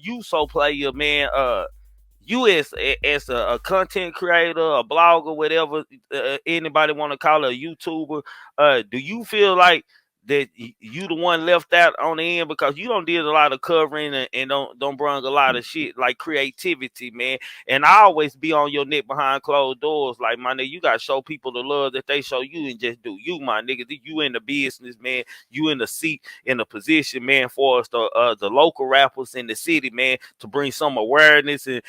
you so player, man. You as a content creator, a blogger, whatever anybody want to call it, a YouTuber. Do you feel like that you the one left out on the end because you don't did a lot of covering and don't bring a lot of shit like creativity, man? And I always be on your neck behind closed doors, like my nigga. You gotta show people the love that they show you and just do you, my nigga. You in the business, man. You in the seat, in the position, man, for us the local rappers in the city, man, to bring some awareness and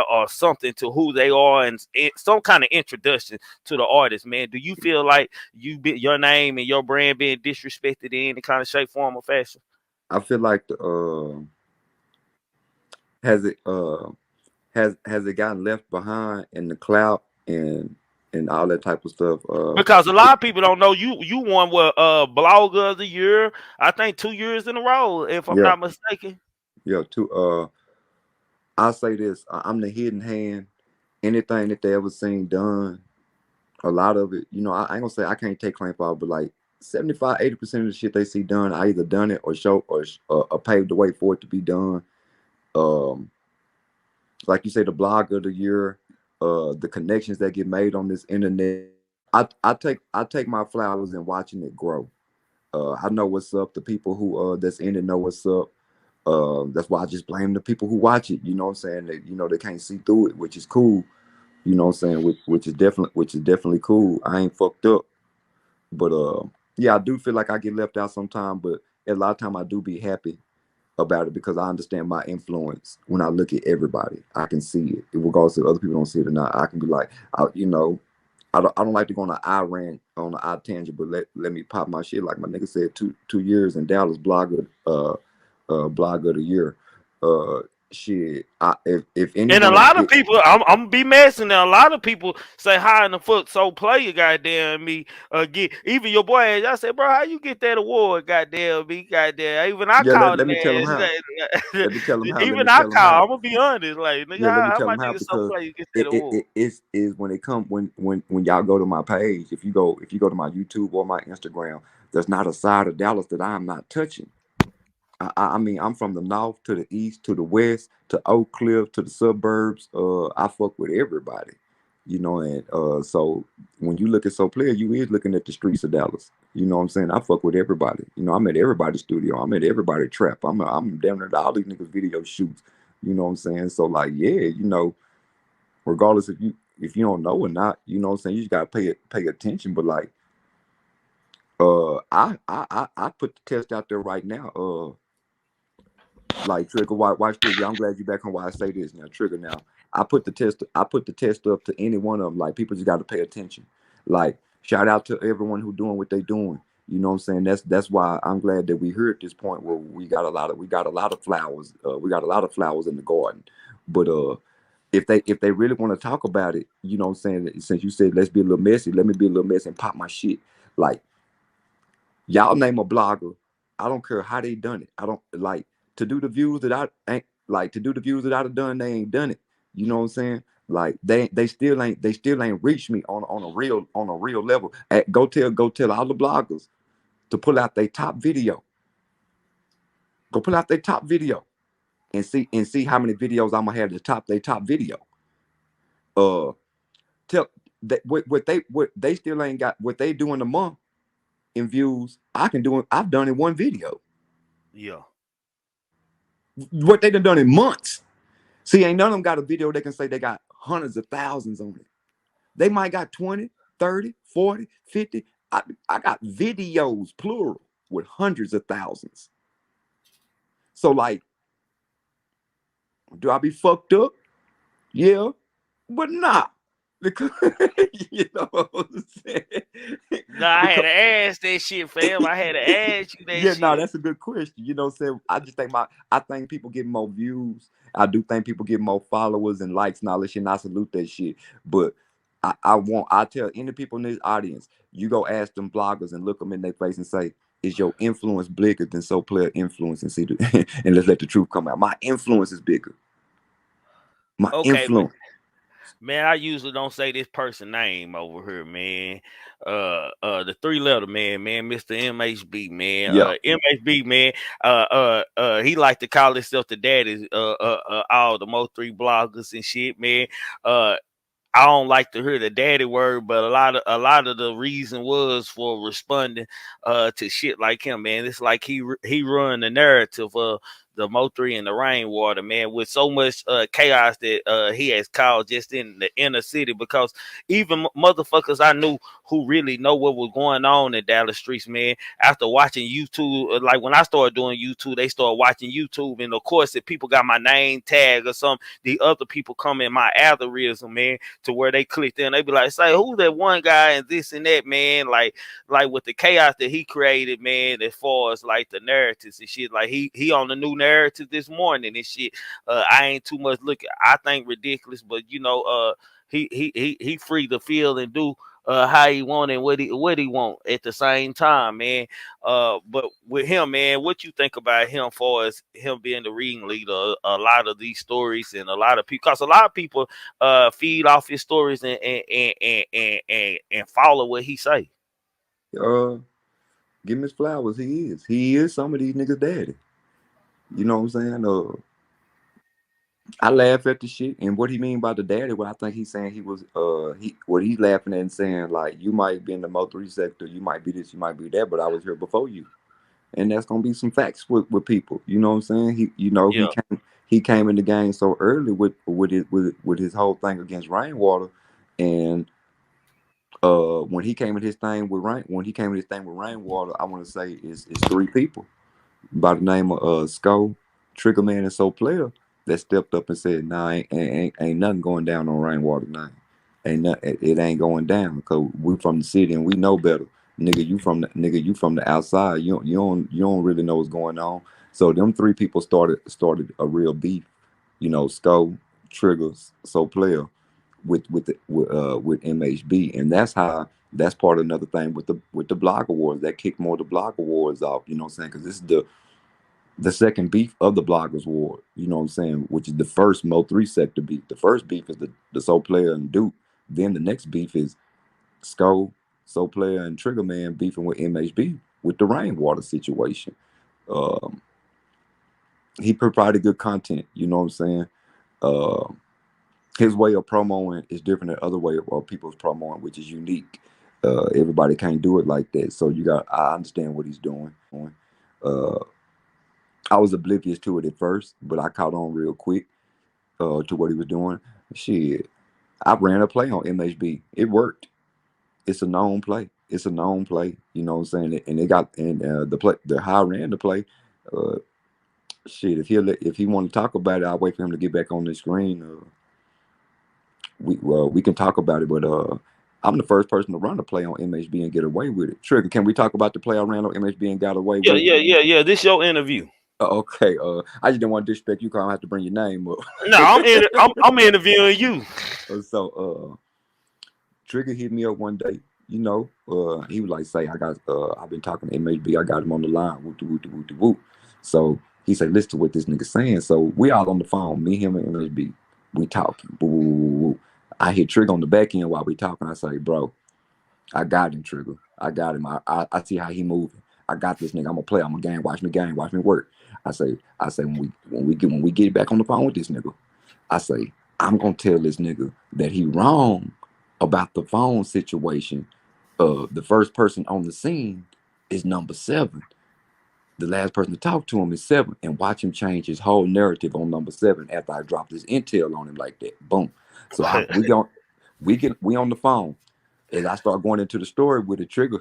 or something to who they are and some kind of introduction to the artist, man. Do you feel like your name and your brand being disrespected in any kind of shape, form, or fashion? I feel like has it has it gotten left behind in the cloud and all that type of stuff. Because a lot of people don't know you won what blogger of the year, I think 2 years in a row, if I'm Yeah, not mistaken. yeah. I'll say this: I'm the hidden hand. Anything that they ever seen done, a lot of it, I ain't gonna say I can't take claim for it, but like 75, 80% of the shit they see done, I either done it or show or paved the way for it to be done. Um, like you say, the blog of the year, the connections that get made on this internet. I take my flowers and watching it grow. I know what's up. The people who that's in it know what's up. That's why I just blame the people who watch it. You know what I'm saying? That they can't see through it, which is cool. You know what I'm saying? Which is definitely cool. I ain't fucked up, but yeah, I do feel like I get left out sometimes. But a lot of time I do be happy about it because I understand my influence. When I look at everybody, I can see it, regardless if other people don't see it or not. I can be like, I don't like to go on an eye rant on an eye tangent, but let me pop my shit. Like my nigga said, two years in Dallas, blog of the year. Uh, shit. If And a anyone lot of get people, I'm gonna be messing now. A lot of people say, "How in the fuck so player, goddamn me?" Get even your boy. I said, "Bro, how you get that award? Goddamn me, goddamn." Even I yeah, called let him, me tell them man. how. Let me tell them how. Let Even me I tell them call. how. I'm gonna be honest, like nigga, Yeah, let me how tell my them how nigga so because player get that it award? is when it come when y'all go to my page. If you go to my YouTube or my Instagram, there's not a side of Dallas that I'm not touching. I mean, I'm from the north to the east to the west to Oak Cliff to the suburbs. I fuck with everybody, and so when you look at So Player, you is looking at the streets of Dallas. You know what I'm saying? I fuck with everybody. I'm at everybody's studio. I'm at everybody's trap. I'm down there to all these niggas video shoots. You know what I'm saying? So like, yeah, regardless if you don't know or not, you know what I'm saying, you just gotta pay attention. But like, I put the test out there right now. Like Trigger, watch this. Yeah, I'm glad you're back on why I say this now. Trigger now. I put the test up to any one of them. Like people just got to pay attention. Like shout out to everyone who doing what they doing. You know what I'm saying? That's why I'm glad that we here at this point where we got a lot of flowers. We got a lot of flowers in the garden. But if they really want to talk about it, you know what I'm saying? Since you said let's be a little messy, let me be a little messy and pop my shit. Like y'all name a blogger. I don't care how they done it. I don't like to do the views that I ain't like to do the views that I'd have done. They ain't done it. You know what I'm saying? Like they still ain't reached me on a real level. Go tell all the bloggers to pull out their top video. Go pull out their top video and see how many videos I'm gonna have to top their top video. Uh, tell that what they still ain't got what they do in a month in views. I can do it. I've done in one video. Yeah. What they done in months. See, ain't none of them got a video they can say they got hundreds of thousands on it. They might got 20, 30, 40, 50. I got videos, plural, with hundreds of thousands. So, like, do I be fucked up? Yeah, but nah. Because, you know what I'm saying? Nah, I had Because, to ask that shit, fam. I had to ask you that yeah, no, shit. that's a good question. You know what I'm saying? I think people get more views. I do think people get more followers and likes and all that shit, and I salute that shit. But I tell any people in this audience, you go ask them bloggers and look them in their face and say, is your influence bigger than So Player influence? And see and let's let the truth come out. My influence is bigger. My Okay, influence. Man, I usually don't say this person name over here, man. The 3 letter man, Mr. MHB, man. Yeah. MHB, man. He like to call himself the daddy. All the MO3 bloggers and shit, man. Uh, I don't like to hear the daddy word, but a lot of the reason was for responding to shit like him, man. It's like he run the narrative of the Mo3 and the rainwater, man, with so much chaos that he has caused just in the inner city. Because even motherfuckers I knew who really know what was going on in Dallas streets, man, after watching YouTube, like when I started doing YouTube, they started watching YouTube, and of course, if people got my name tag or something, the other people come in my algorithm, man, to where they clicked in. They be like, say, who's that one guy and this and that, man? Like with the chaos that he created, man, as far as like the narratives and shit. Like he on the new narrative this morning and shit. I ain't too much looking. I think ridiculous, but he free to feel and do how he want and what he want at the same time, man. But with him, man, what you think about him for as him being the reading leader? A lot of these stories and a lot of people, because a lot of people feed off his stories and follow what he say. Uh, Give him his flowers. He is some of these niggas' daddy. You know what I'm saying? I laugh at the shit and what he mean by the daddy. What I think he's saying, he was what he's laughing at and saying, like, you might be in the Mo3 sector, you might be this, you might be that, but I was here before you. And that's gonna be some facts with people. You know what I'm saying? Yeah, He came in the game so early with his whole thing against rainwater. And when he came in his thing with rainwater, I want to say is three people by the name of Sko, Triggerman, and Sooplayatv that stepped up and said, "Nah, ain't nothing going down on rainwater now. It ain't going down because we from the city and we know better. You from the outside. You don't really know what's going on." So them three people started a real beef. Sko, Triggers, Sooplayatv with MHB, and that's part of another thing with the Block Awards that kicked more of the Block Awards off. You know what I'm saying? Because this is the second beef of the Bloggers War, you know what I'm saying, which is the first Mo3 sector beef. The first beef is the Soul Player and Duke. Then the next beef is Skull, Soul Player, and Triggerman beefing with MHB with the rainwater situation. Um, he provided good content, you know what I'm saying? Uh, his way of promoing is different than other way of people's promoing, which is unique. Everybody can't do it like that. So I understand what he's doing. Uh, I was oblivious to it at first, but I caught on real quick to what he was doing. Shit, I ran a play on MHB. It worked. It's a known play. It's a known play. You know what I'm saying? And the how I ran the play. Uh, Shit, if he want to talk about it, I'll wait for him to get back on the screen. We can talk about it, but I'm the first person to run a play on MHB and get away with it. Trigger, can we talk about the play I ran on MHB and got away yeah, with? yeah, yeah, yeah. This your interview. Okay, I just didn't want to disrespect you because I have to bring your name up. No, I'm interviewing you. So Trigger hit me up one day. He was like, "Say, I've been talking to MHB. I got him on the line. Whoop, whoop, whoop, whoop, whoop." So he said, "Listen to what this nigga saying." So we all on the phone, me, him, and MHB. We talking. Woo, woo, woo, woo. I hit Trigger on the back end while we talking. I say, "Bro, I got him, Trigger. I got him. I see how he moving. I got this nigga. I'm gonna play. I'm gonna game. Watch me work." I say when we get back on the phone with this nigga, I say I'm gonna tell this nigga that he wrong about the phone situation. The first person on the scene is number 7. The last person to talk to him is 7, and watch him change his whole narrative on number 7 after I dropped this intel on him like that. Boom. So we on the phone. As I start going into the story with a Trigger,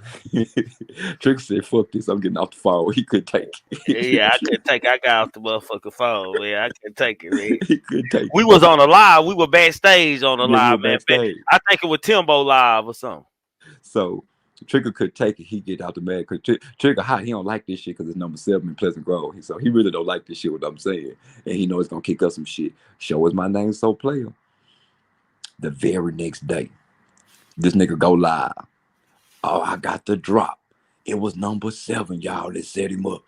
Trigger said, "Fuck this, I'm getting off the phone." He could take Yeah, I it. couldn't take. I got off the motherfucking phone, man. I couldn't take it, man. He could take We it. was on a live. We were backstage on a Yeah, we were live, man. backstage. I think it was Timbo live or something. So Trigger could take it. He get out the bag because Trigger hot. He don't like this shit because it's number 7 in Pleasant Grove. So he really don't like this shit. What I'm saying, and he know it's gonna kick us some shit. Show us my name, so player. The very next day, this nigga go live. Oh, I got the drop. It was number 7, y'all, that set him up.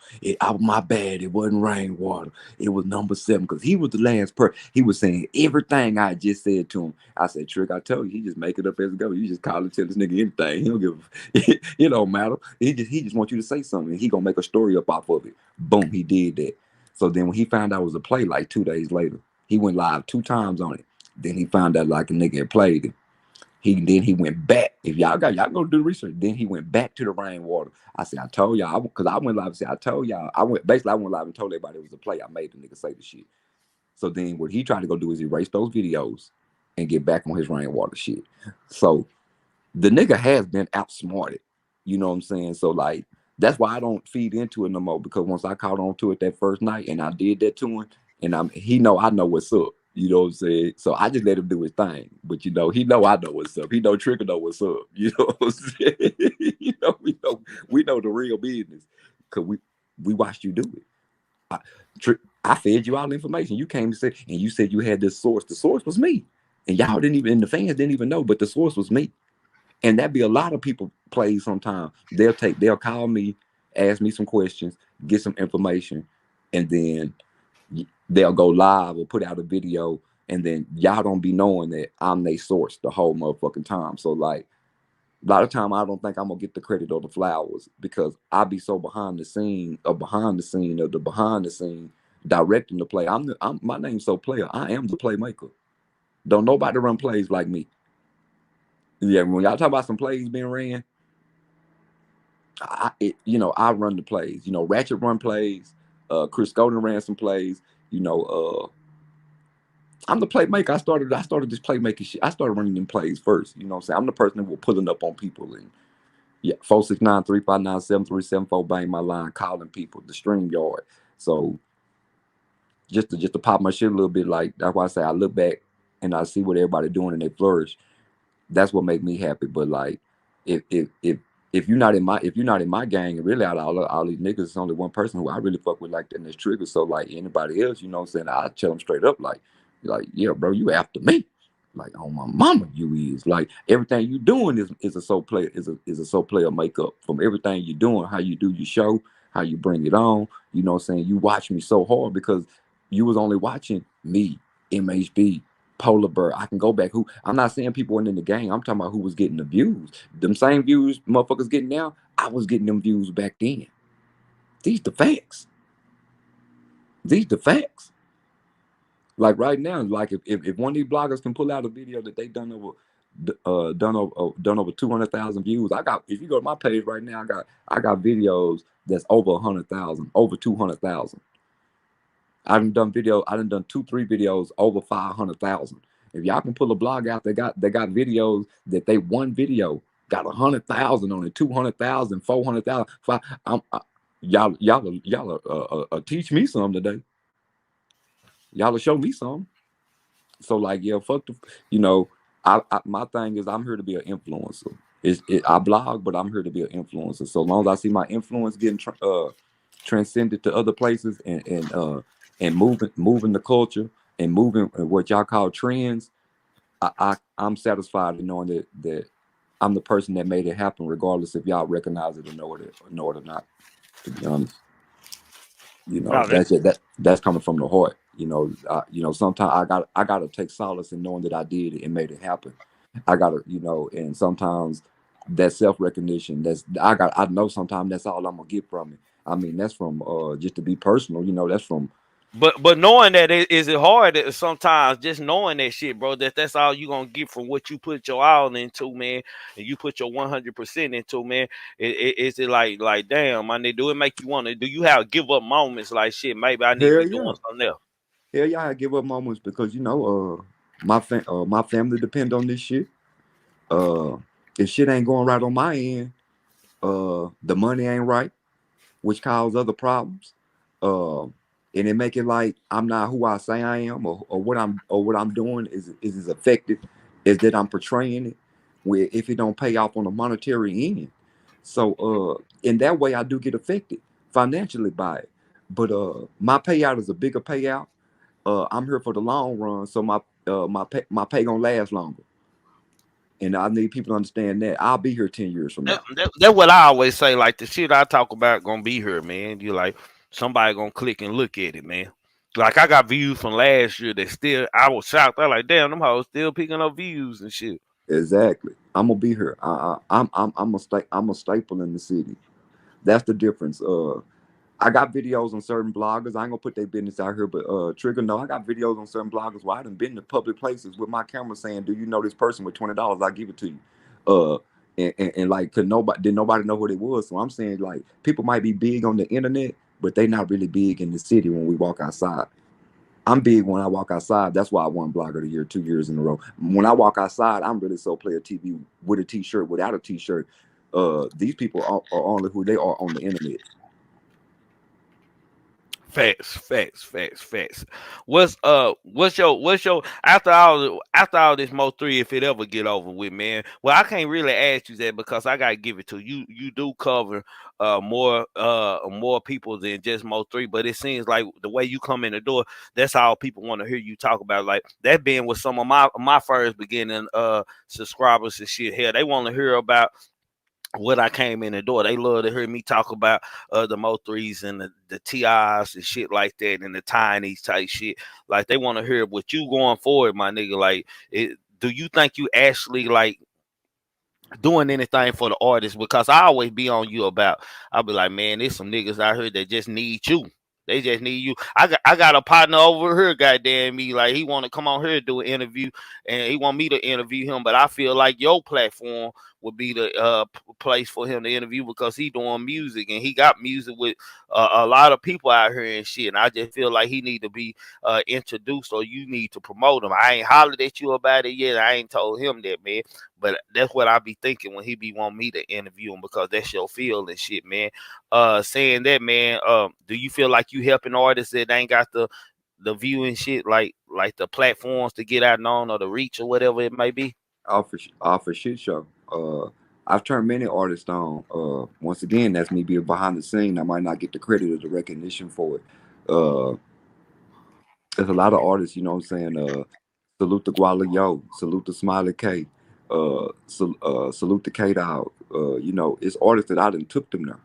My bad. It wasn't rainwater. It was number 7 because he was the last person. He was saying everything I just said to him. I said, Trick, I told you, he just make it up as it go. You just call and tell this nigga anything. He don't give it don't matter. He just wants you to say something. He gonna make a story up off of it. Boom, he did that. So then when he found out it was a play like 2 days later, he went live 2 times on it. Then he found out like a nigga had played it. He went back. If y'all go do the research, then he went back to the rainwater. I said, I told y'all, because I went live and said, I told y'all, I went live and told everybody it was a play. I made the nigga say the shit. So then what he tried to go do is erase those videos and get back on his rainwater shit. So the nigga has been outsmarted. You know what I'm saying? So like that's why I don't feed into it no more, because once I caught on to it that first night and I did that to him, and he know I know what's up. You know what I'm saying? So I just let him do his thing. But he know I know what's up. He know Trigger know what's up. You know what I'm saying? We know the real business. Cause we watched you do it. I, I fed you all the information. You came and you said you had this source. The source was me. And y'all didn't even, and the fans didn't even know, but the source was me. And that be a lot of people play sometimes. They'll call me, ask me some questions, get some information, and then they'll go live or put out a video, and then y'all don't be knowing that I'm their source the whole motherfucking time. So like a lot of time I don't think I'm gonna get the credit or the flowers because I be so behind the scene directing the play. My name's So Player. I am the playmaker. Don't nobody run plays like me. Yeah, when y'all talk about some plays being ran, I run the plays. Ratchet run plays. Chris Golden ran some plays. I'm the playmaker. I started this playmaking shit. I started running them plays first. You know what I'm saying? I'm the person that will pulling up on people and yeah, 469-359-7374, bang my line, calling people, the stream yard. So just to pop my shit a little bit, like that's why I say I look back and I see what everybody doing and they flourish. That's what make me happy. But like, if you're not in my gang, and really out of all these niggas, it's only one person who I really fuck with like that, and it's Trigger. So like anybody else, you know what I'm saying? I tell them straight up, like yeah, bro, you after me. Like on my mama, you is like everything you doing is a soul player is a soul player makeup from everything you doing, how you do your show, how you bring it on. You know what I'm saying? You watch me so hard because you was only watching me, MHB, Polar Bear. I can go back. Who I'm not saying people weren't in the game. I'm talking about who was getting the views. Them same views motherfuckers getting now. I was getting them views back then. These the facts. These the facts. Like right now, like if one of these bloggers can pull out a video that they done over 200,000 views. If you go to my page right now, I got videos that's over 100,000, over 200,000. I done done 2-3 videos over 500,000. If y'all can pull a blog out, they got videos that they one video got 100,000 on it, 200,000, 400,000. Y'all teach me some today. Y'all will show me some. So like yeah, fuck the, you know, my thing is I'm here to be an influencer. I blog, but I'm here to be an influencer. So long as I see my influence getting transcended to other places and moving the culture and moving what y'all call trends, I'm satisfied in knowing that I'm the person that made it happen, regardless if y'all recognize it or know it or not. To be honest, No, that's coming from the heart. Sometimes I gotta take solace in knowing that I did it and made it happen. I gotta, and sometimes that self recognition, I know sometimes that's all I'm gonna get from it. I mean, that's from just to be personal, that's from. but knowing that is it hard sometimes just knowing that shit, bro. That's all you gonna get from what you put your all into, man, and you put your 100% into, man. Is it like damn, man? Do it make you want to? Do you have give up moments like shit? Maybe I need to Hell be doing yeah. something else. Hell yeah, I give up moments because my family depend on this shit. Uh if shit ain't going right on my end, the money ain't right, which cause other problems. Uh, and it make it like I'm not who I say I am, or what I'm doing is as effective as that I'm portraying it. Where if it don't pay off on a monetary end, so in that way I do get affected financially by it. But my payout is a bigger payout. I'm here for the long run, so my pay gonna last longer. And I need people to understand that I'll be here 10 years from now. That's what I always say. Like the shit I talk about gonna be here, man. You like somebody gonna click and look at it, man. Like I got views from last year that still I was shocked. I like, damn, them hoes still picking up views and shit. Exactly. I'm gonna be here. I'm a staple in the city. That's the difference. I got videos on certain bloggers. I ain't gonna put their business out here, but Trigger, no, I got videos on certain bloggers where I done been to public places with my camera saying, "Do you know this person with $20? I give it to you." Uh, and like, could nobody did nobody know who they was? So I'm saying like, people might be big on the internet, but they not really big in the city when we walk outside. I'm big when I walk outside. That's why I won Blogger of the Year 2 years in a row. When I walk outside, I'm really Sooplayatv with a t-shirt, without a t-shirt. These people are only who they are on the internet. Facts. What's your after all this MO3 if it ever get over with, man? Well, I can't really ask you that because I gotta give it to you. You do cover more people than just MO3, but it seems like the way you come in the door, that's all people want to hear you talk about. Like that being with some of my first beginning subscribers and shit. Hell, they want to hear about what I came in the door. They love to hear me talk about the Mo3s and the TIs and shit like that and the tinies type shit. Like they want to hear what you going forward, my nigga. Like, do you think you actually like doing anything for the artist? Because I always be on you about. I'll be like, man, there's some niggas out here that just need you. They just need you. I got a partner over here, goddamn me. Like he want to come on here and do an interview, and he want me to interview him. But I feel like your platform would be the place for him to interview because he doing music and he got music with a lot of people out here and shit. And I just feel like he need to be introduced or you need to promote him. I ain't hollered at you about it yet. I ain't told him that, man. But that's what I be thinking when he be want me to interview him because that's your field and shit, man. Saying that, man, do you feel like you helping artists that ain't got the view and shit, like the platforms to get out known or the reach or whatever it may be? Off a shit show. I've turned many artists on. Once again, that's me being behind the scene. I might not get the credit or the recognition for it. Uh, there's a lot of artists, you know what I'm saying? Salute the Guala Yo, salute the Smiley K, salute the K Dog. It's artists that I done took them there.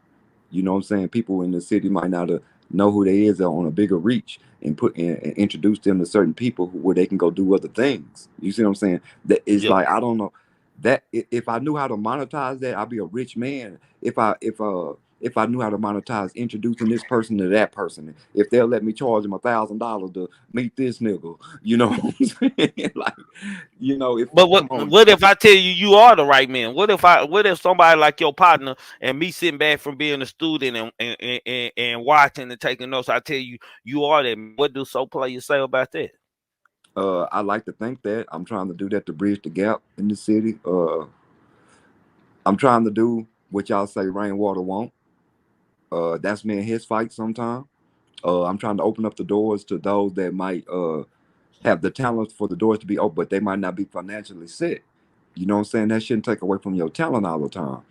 You know what I'm saying? People in the city might not know who they is on a bigger reach and and introduce them to certain people where they can go do other things. You see what I'm saying? That is Yep. like I don't know that if I knew how to monetize that, I'd be a rich man. If I knew how to monetize introducing this person to that person, if they'll let me charge them $1,000 to meet this nigga, you know what I'm saying? Like, if But what come on, what if I tell you you are the right man? What if somebody like your partner and me sitting back from being a student and watching and taking notes, I tell you you are that man. What do so players say about that? I like to think that I'm trying to do that to bridge the gap in the city. I'm trying to do what y'all say rainwater won't. That's me and his fight sometime. I'm trying to open up the doors to those that might have the talent for the doors to be open, but they might not be financially set. You know what I'm saying? That shouldn't take away from your talent all the time.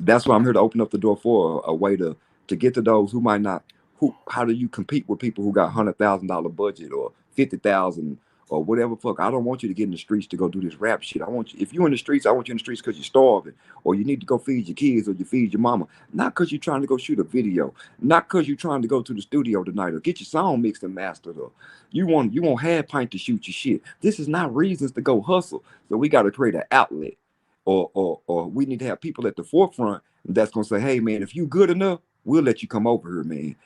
That's what I'm here to open up the door for, a way to get to those who might not. Who? How do you compete with people who got $100,000 budget or 50,000 or whatever? Fuck, I don't want you to get in the streets to go do this rap shit. I want you. If you're in the streets, I want you in the streets because you're starving or you need to go feed your kids or you feed your mama. Not because you're trying to go shoot a video. Not because you're trying to go to the studio tonight or get your song mixed and mastered. Or you want half pint to shoot your shit. This is not reasons to go hustle. So we got to create an outlet or we need to have people at the forefront that's gonna say, hey man, if you good enough, we'll let you come over here, man.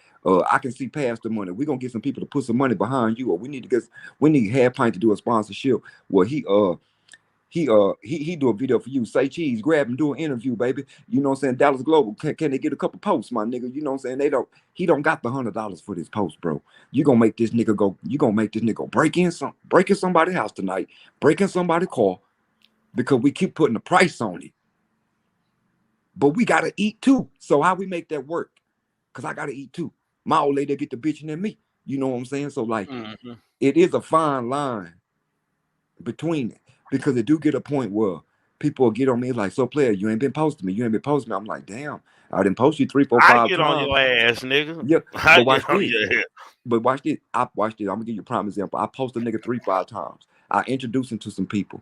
I can see past the money. We're gonna get some people to put some money behind you, or we need half pint to do a sponsorship where he do a video for you. Say cheese, grab and do an interview, baby. You know what I'm saying? Dallas Global. Can they get a couple posts, my nigga? You know what I'm saying? He don't got the $100 for this post, bro. You gonna make this nigga go break in somebody's house tonight, break in somebody's car, because we keep putting the price on it. But we gotta eat too. So how we make that work? Cause I gotta eat too. My old lady get the bitching than me. You know what I'm saying? So like Mm-hmm. it is a fine line between it. Because it do get a point where people get on me like, so player, you ain't been posting me. You ain't been posting me. I'm like, damn, I didn't post you three, four, I five get on times. your ass, nigga. Yeah, I but get watch on this. your ass. But watch this. I watch this. I'm gonna give you a prime example. I post a nigga three, five times. I introduce him to some people.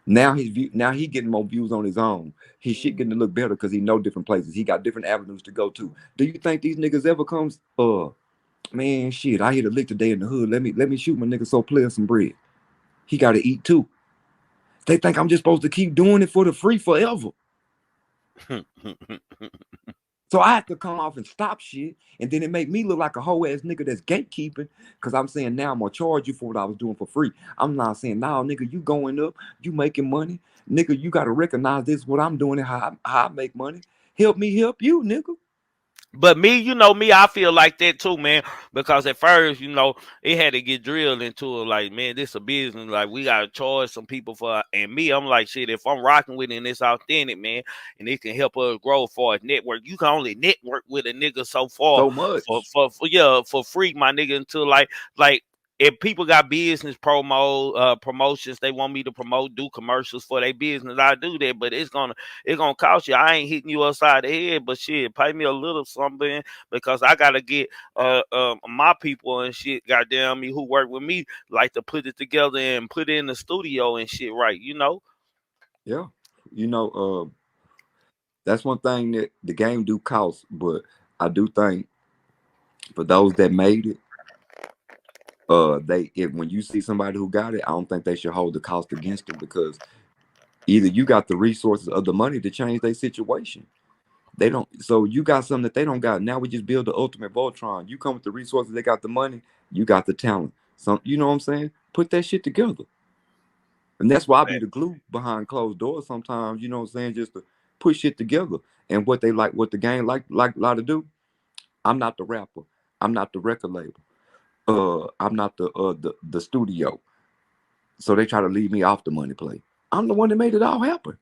Now now he getting more views on his own. His shit getting to look better because he know different places. He got different avenues to go to. Do you think these niggas ever comes? Man, shit. I hit a lick today in the hood. Let me shoot my nigga so player some bread. He got to eat too. They think I'm just supposed to keep doing it for the free forever. So I have to come off and stop shit, and then it make me look like a whole ass nigga that's gatekeeping. Cause I'm saying now I'm gonna charge you for what I was doing for free. I'm not saying now, nigga, you going up, you making money, nigga. You gotta recognize this what I'm doing and how I make money. Help me help you, nigga. But me, you know me, I feel like that too, man. Because at first, you know, it had to get drilled into it. Like, man, this a business. Like, we gotta charge some people for. And me, I'm like, shit. If I'm rocking with it and it's authentic, man, and it can help us grow for a network. You can only network with a nigga so far So much. for free, my nigga. Until like if people got business promotions, they want me to promote, do commercials for their business. I do that, but it's gonna cost you. I ain't hitting you upside the head, but shit, pay me a little something because I gotta get my people and shit, goddamn me, who work with me, like to put it together and put it in the studio and shit, right? You know. Yeah. You know, that's one thing that the game do cost, but I do think for those that made it, they if when you see somebody who got it, I don't think they should hold the cost against them because either you got the resources or the money to change their situation. They don't. So you got something that they don't got. Now we just build the ultimate Voltron. You come with the resources, they got the money, you got the talent. Some, you know what I'm saying? Put that shit together. And that's why I be the glue behind closed doors sometimes, you know what I'm saying? Just to put shit together. And what they like, what the game like a lot to do, I'm not the rapper. I'm not the record label. I'm not the studio. So they try to leave me off the money play. I'm the one that made it all happen.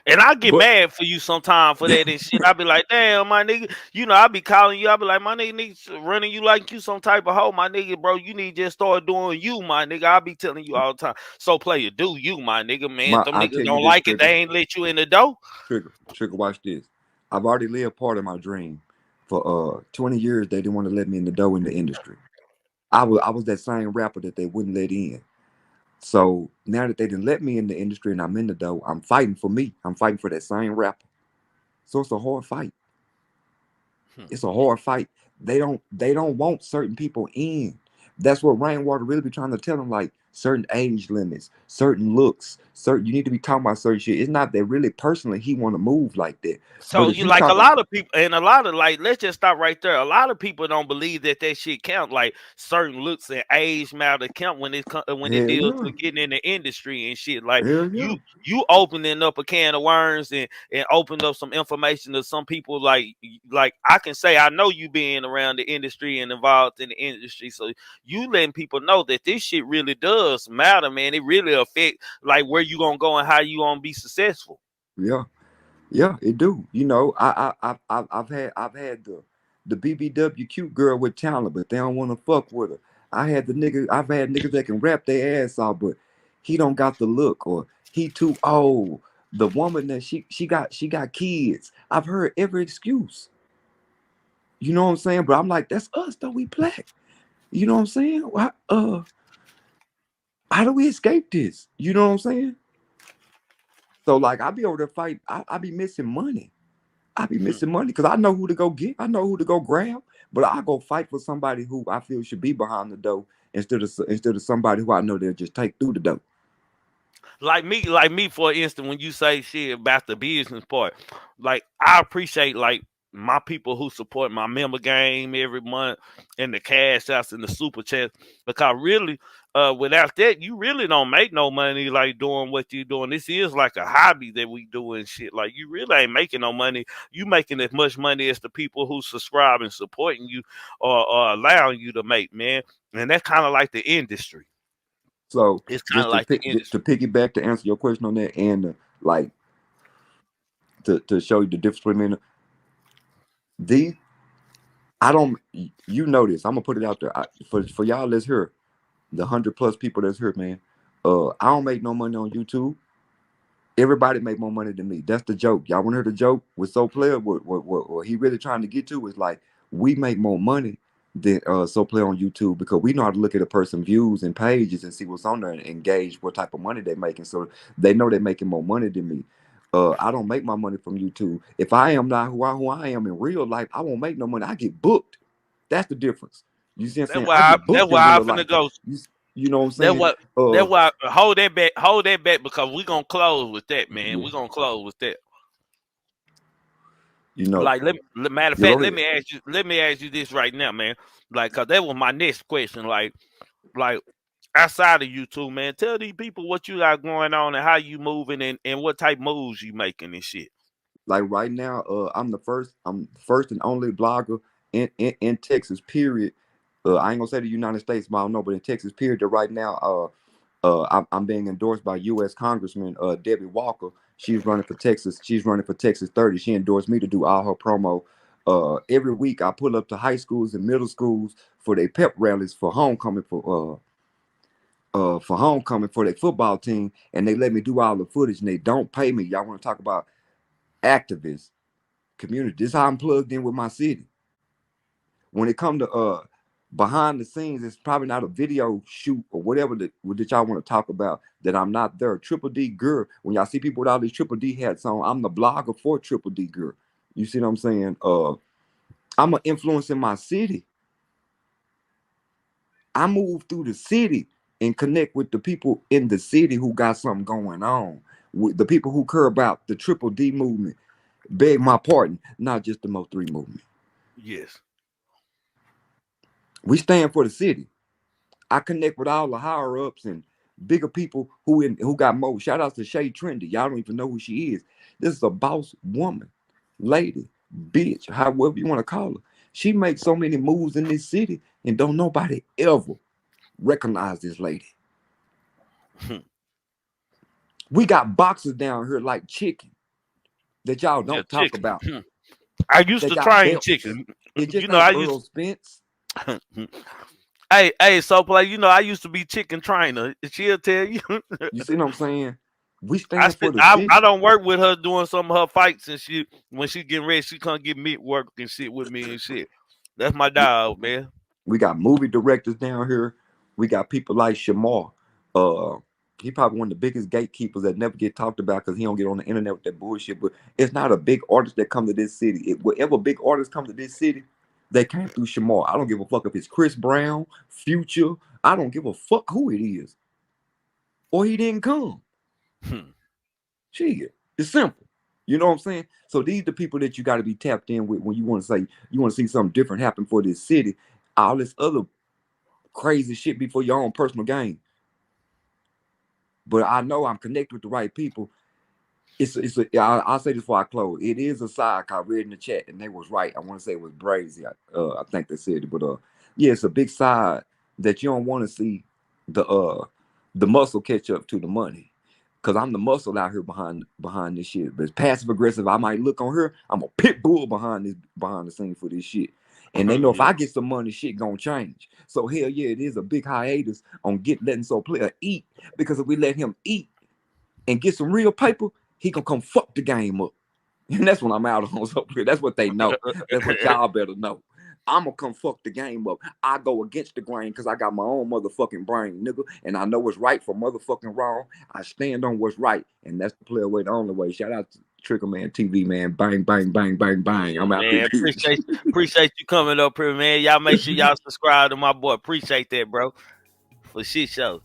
And I get But mad for you sometime for that and shit. I be like, damn, my nigga. You know, I be calling you. I be like, my nigga needs running you like you some type of hoe, my nigga, bro. You need to just start doing you, my nigga. I be telling you all the time. So player, do you, my nigga, man. If them I'll niggas tell you don't this, like it, they Trigger. ain't let you in the door. Trigger, watch this. I've already lived part of my dream. For 20 years, they didn't want to let me in the door in the industry. I was that same rapper that they wouldn't let in. So now that they didn't let me in the industry and I'm in the door, I'm fighting for me. I'm fighting for that same rapper. So it's a hard fight. It's a hard fight. They don't want certain people in. That's what Rainwater really be trying to tell them, like certain age limits, certain looks, certain you need to be talking about certain shit. It's not that really personally he want to move like that. But So if you you like a talking, lot of people, and a lot of like, let's just stop right there. A lot of people don't believe that that shit count. Like certain looks and age matter count when it hell deals yeah. with getting in the industry and shit. Like Hell yeah. you opening up a can of worms and opened up some information to some people. Like I can say I know you being around the industry and involved in the industry, so you letting people know that this shit really does matter, man. It really affect like where you gonna go and how you gonna be successful. Yeah. Yeah, it do. You know, I've had the BBW cute girl with talent, but they don't want to fuck with her. I've had niggas that can rap their ass off, but he don't got the look or he too old. The woman that she got kids. I've heard every excuse. You know what I'm saying? But I'm like, that's us though. We black. You know what I'm saying? How do we escape this? You know what I'm saying? So like I be over there fight. I be missing money. I be missing money because I know who to go get. I know who to go grab. But I go fight for somebody who I feel should be behind the door instead of somebody who I know they'll just take through the door. Like me, for instance, when you say shit about the business part, like I appreciate like my people who support my member game every month and the cash outs and the super chats because really, without that, you really don't make no money like doing what you're doing. This is like a hobby that we do and shit. Like you really ain't making no money. You making as much money as the people who subscribe and supporting you or allowing you to make, man. And that's kind of like the industry. So It's kind just of to like the pick to industry. piggyback to answer your question on that and like to show you the difference between these. I don't. You know this. I'm gonna put it out there for y'all. Let's hear the 100+ people that's here, man. I don't make no money on YouTube. Everybody make more money than me. That's the joke. Y'all want to hear the joke with So Player? What he really trying to get to is like we make more money than So Play on YouTube, because we know how to look at a person's views and pages and see what's on there and engage what type of money they're making. So they know they're making more money than me. I don't make my money from YouTube. If I am not who I am in real life, I won't make no money. I get booked. That's the difference. You see what I'm saying? I get That's booked in why I real finna life. go. You, you know what I'm That's saying? what. That's why hold that back because we gonna close with that, man. Yeah, We gonna close with that. you know. Like, matter of Yeah, go fact, ahead. let me ask you this right now, man. Like, cause that was my next question. Like outside of YouTube, man, tell these people what you got going on and how you moving and what type moves you making and shit. Like right now, I'm first and only blogger in Texas, period. I ain't gonna say the United States, but I don't know, but in Texas, period. That right now, I'm being endorsed by U.S. Congressman Debbie Walker. She's running for Texas. She's running for Texas 30. She endorsed me to do all her promo. Every week, I pull up to high schools and middle schools for their pep rallies for homecoming for their football team, and they let me do all the footage, and they don't pay me. Y'all want to talk about activists, community? This is how I'm plugged in with my city. When it come to behind the scenes, it's probably not a video shoot or whatever that y'all want to talk about that I'm not there. Triple D girl. When y'all see people with all these Triple D hats on, I'm the blogger for Triple D girl. You see what I'm saying? I'm an influence in my city. I move through the city and connect with the people in the city who got something going on. With the people who care about the Triple D movement. Beg my pardon, not just the MO3 movement. Yes. We stand for the city. I connect with all the higher ups and bigger people who got more. Shout out to Shay Trendy. Y'all don't even know who she is. This is a boss woman, lady, bitch, however you want to call her. She makes so many moves in this city, and don't nobody ever recognize this lady. We got boxes down here like chicken that y'all Yeah, don't talk chicken. about. I used They to got train belts. chicken. It You just know, ain't I Earl used. Spence. Hey, so play. You know, I used to be chicken trainer. She'll tell you. You see what I'm saying? We stand for the I city. don't work with her doing some of her fights and shit. When she getting ready, she come get me work and shit with me and shit. That's my dog, man. We got movie directors down here. We got people like Shamar. Uh, he probably one of the biggest gatekeepers that never get talked about because he don't get on the internet with that bullshit. But it's not a big artist that come to this city. Whatever big artists come to this city, they came through Shamar. I don't give a fuck if it's Chris Brown, Future. I don't give a fuck who it is, or he didn't come. Hmm. Shit, it's simple. You know what I'm saying? So these the people that you got to be tapped in with when you want to say you want to see something different happen for this city. All this other crazy shit be for your own personal gain. But I know I'm connected with the right people. I'll say this before I close. It is a side I read in the chat, and they was right. I want to say it was Brazy. I think they said it, but yeah, it's a big side that you don't want to see the muscle catch up to the money. Cause I'm the muscle out here behind this shit. But it's passive aggressive. I might look on her. I'm a pit bull behind the scene for this shit. And they know if Yeah. I get some money, shit gonna change. So hell yeah, it is a big hiatus on letting So Player eat. Because if we let him eat and get some real paper, he gonna come fuck the game up. And that's what I'm out on. So that's what they know. That's what y'all better know. I'm gonna come fuck the game up. I go against the grain because I got my own motherfucking brain, nigga, and I know what's right from motherfucking wrong. I stand on what's right, and that's the player way, the only way. Shout out to Triggerman TV, man. Bang, bang, bang, bang, bang. I'm out this Man, bitch. appreciate you coming up here, man. Y'all make sure y'all subscribe to my boy. Appreciate that, bro. For shit show.